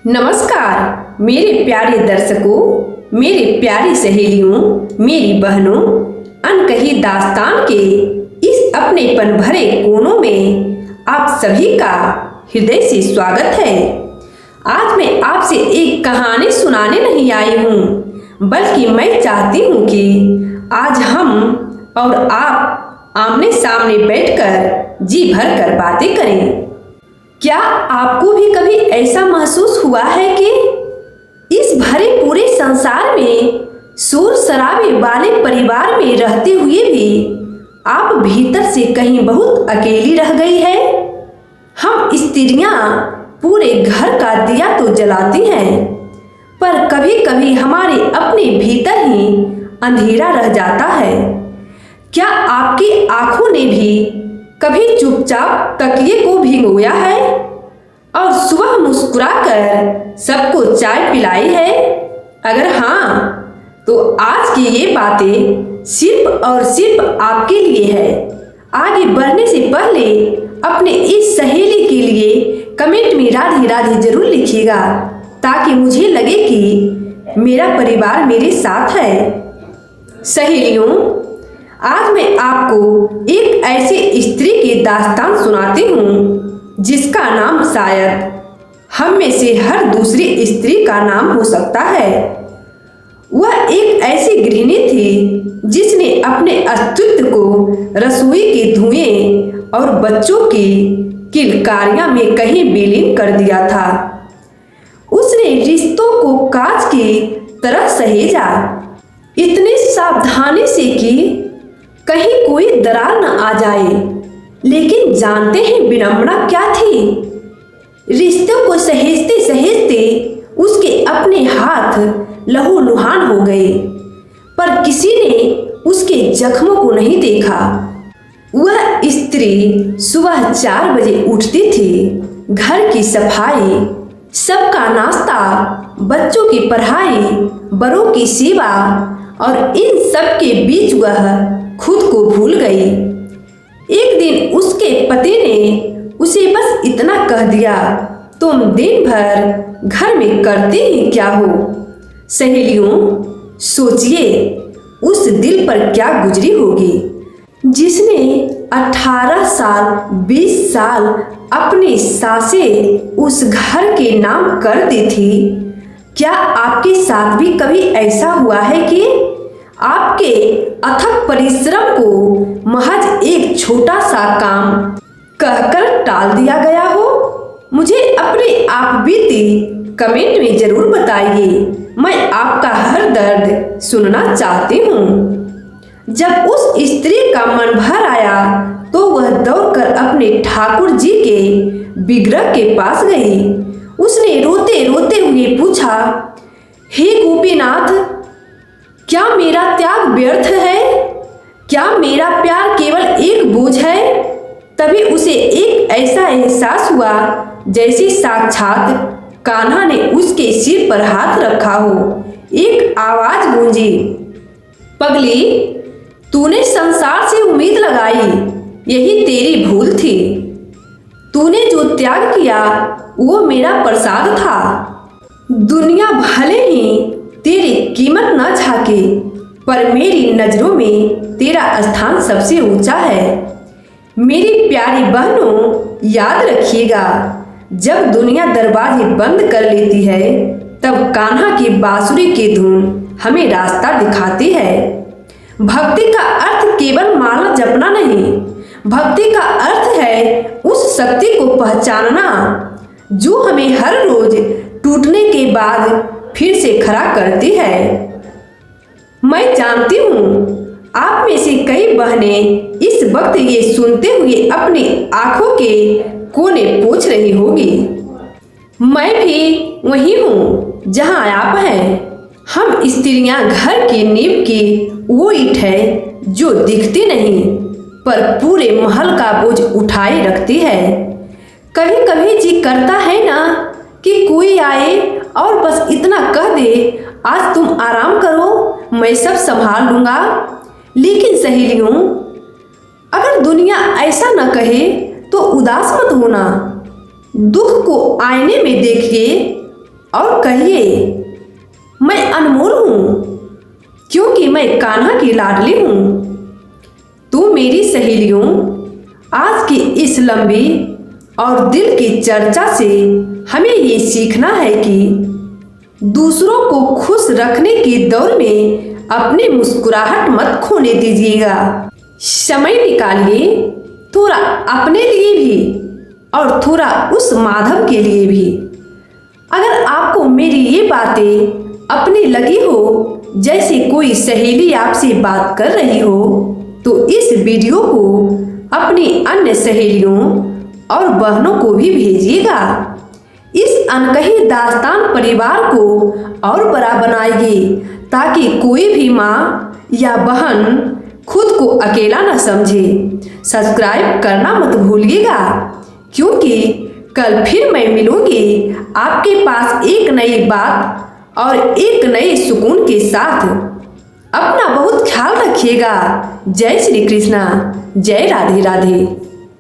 नमस्कार मेरे प्यारे दर्शकों, मेरे प्यारी सहेलियों, मेरी बहनों। अनकही दास्तान के इस अपनेपन भरे कोनों में आप सभी का हृदय से स्वागत है। आज मैं आपसे एक कहानी सुनाने नहीं आई हूँ, बल्कि मैं चाहती हूँ कि आज हम और आप आमने सामने बैठकर जी भर कर बातें करें। क्या आपको भी कभी ऐसा महसूस हुआ है कि इस भरे पूरे संसार में शोर शराबे वाले परिवार में रहते हुए भी आप भीतर से कहीं बहुत अकेली रह गई है? हम स्त्रियां पूरे घर का दिया तो जलाती हैं, पर कभी कभी हमारे अपने भीतर ही अंधेरा रह जाता है। क्या आपकी आंखों ने भी कभी चुपचाप तकिए को भिगोया है और सुबह मुस्कुराकर सबको चाय पिलाई है? अगर हाँ, तो आज की ये बातें सिर्फ और सिर्फ आपके लिए है। आगे बढ़ने से पहले अपने इस सहेली के लिए कमेंट में राधे राधे जरूर लिखिएगा, ताकि मुझे लगे कि मेरा परिवार मेरे साथ है। सहेलियों, आज मैं आपको एक ऐसे स्त्री की दास्तान सुनाती हूँ जिसका नाम शायद हम में से हर दूसरी स्त्री का नाम हो सकता है। वह एक ऐसी गृहिणी थी जिसने अपने अस्तित्व को रसोई के धुएं और बच्चों की किलकारियां में कहीं विलीन कर दिया था। उसने रिश्तों को कांच की तरह सहेजा, इतनी सावधानी से कि कहीं कोई दरार न आ जाए। लेकिन जानते हैं विडंबना क्या थी? रिश्तों को सहेजते सहेजते उसके अपने हाथ लहूलुहान हो गए, पर किसी ने उसके जख्मों को नहीं देखा। वह स्त्री सुबह 4 बजे उठती थी, घर की सफाई, सबका नाश्ता, बच्चों की पढ़ाई, बड़ों की सेवा, और इन सब के बीच वह खुद को भूल गई। एक दिन उसके पति ने उसे बस इतना कह दिया, तुम दिन भर घर में करते ही क्या हो? सहेलियों, सोचिए उस दिल पर क्या गुजरी होगी जिसने 18 साल 20 साल अपनी सासें उस घर के नाम कर दी थी। क्या आपके साथ भी कभी ऐसा हुआ है कि आपके अथक परिश्रम को महज एक छोटा सा काम कहकर टाल दिया गया हो? मुझे अपने आप बीती कमेंट में जरूर बताइए, मैं आपका हर दर्द सुनना चाहती हूँ। जब उस स्त्री का मन भर आया तो वह दौड़कर अपने ठाकुर जी के विग्रह के पास गई। उसने रोते रोते हुए पूछा, हे गोपीनाथ, क्या मेरा त्याग व्यर्थ है? क्या मेरा प्यार केवल एक बोझ है? तभी उसे एक ऐसा एहसास हुआ जैसे साक्षात कान्हा ने उसके सिर पर हाथ रखा हो। एक आवाज गूंजी, पगली, तूने संसार से उम्मीद लगाई, यही तेरी भूल थी। तूने जो त्याग किया वो मेरा प्रसाद था। दुनिया भले ही तेरी कीमत न झाके, पर मेरी नजरों में तेरा स्थान सबसे ऊंचा है। मेरी प्यारी बहनों, याद रखिएगा, जब दुनिया दरवाजे बंद कर लेती है तब कान्हा की बांसुरी की धुन हमें रास्ता दिखाती है। भक्ति का अर्थ केवल माला जपना नहीं, भक्ति का अर्थ है उस शक्ति को पहचानना जो हमें हर रोज टूटने के बाद फिर से खड़ा करती है। मैं जानती हूँ आप में से कई बहनें इस वक्त ये सुनते हुए अपनी आंखों के कोने पोंछ रही होगी। मैं भी वही हूँ जहाँ आप हैं। हम स्त्रियाँ घर की नींव की वो ईंट है जो दिखती नहीं, पर पूरे महल का बोझ उठाए रखती है। कभी कभी जी करता है ना कि कोई आए और बस इतना कह दे, आज तुम आराम करो, मैं सब संभाल लूंगा। लेकिन सहेलियों, अगर दुनिया ऐसा न कहे तो उदास मत होना। दुख को आईने में देखिए और कहिए मैं अनमोल हूँ, क्योंकि मैं कान्हा की लाडली हूँ। तो मेरी सहेलियों, आज की इस लंबी और दिल की चर्चा से हमें ये सीखना है कि दूसरों को खुश रखने की दौड़ में अपनी मुस्कुराहट मत खोने दीजिएगा। समय निकालिए थोड़ा अपने लिए भी और थोड़ा उस माधव के लिए भी। अगर आपको मेरी ये बातें अपनी लगी हो, जैसे कोई सहेली आपसे बात कर रही हो, तो इस वीडियो को अपनी अन्य सहेलियों और बहनों को भी भेजिएगा। इस अनकही दास्तान परिवार को और बड़ा बनाइए, ताकि कोई भी माँ या बहन खुद को अकेला न समझे। सब्सक्राइब करना मत भूलिएगा, क्योंकि कल फिर मैं मिलूंगी आपके पास एक नई बात और एक नए सुकून के साथ। अपना बहुत ख्याल रखिएगा। जय श्री कृष्णा, जय राधे राधे।